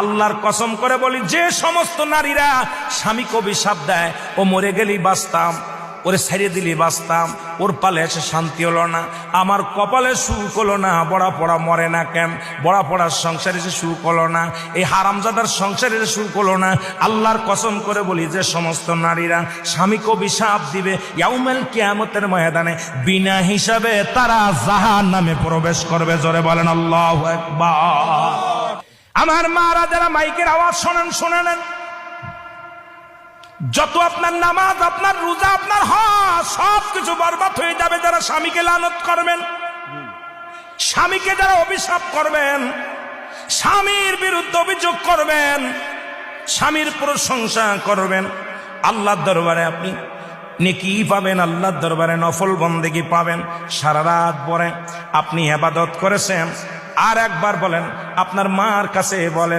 আল্লাহর কসম করে বলি, যে সমস্ত নারীরা স্বামীকে অভিশাপ দেয়, ও মরে গেলেই বাঁচতাম, ওরে ছেড়ে দিলি বাঁচতাম, ওর পালে এসে শান্তি হলো না, আমার কপালে সুখ হলো না, বড়া পড়া মরে না কেন, বড়া পড়ার সংসারে এসে সুখ হলো না, এই হারামজাদার সংসারে এসে সুখ হলো না, আল্লাহর কসম করে বলি, যে সমস্ত নারীরা স্বামীকে অভিশাপ দিবে ইয়াউমুল কিয়ামতের ময়দানে বিনা হিসাবে তারা জাহান্নামে প্রবেশ করবে। জোরে বলেন আল্লাহু আকবার। আমার মারা যারা মাইকের আওয়াজ শোনেন, শুনে নেন, যত আপনার নামাজ, আপনার রোজা, আপনার হজ সবকিছু বরবাদ হয়ে যাবে যারা স্বামীকে লানত করবেন, স্বামীকে যারা অভিশাপ করবেন, স্বামীর বিরুদ্ধে অভিযোগ করবেন, স্বামীর প্রশংসা করবেন। আল্লাহর দরবারে আপনি নেকি পাবেন, আল্লাহর দরবারে নফল বন্দেগী পাবেন। সারা রাত পরে আপনি ইবাদত করেছেন, আর একবার বলেন, আপনার মার কাছে বলেন,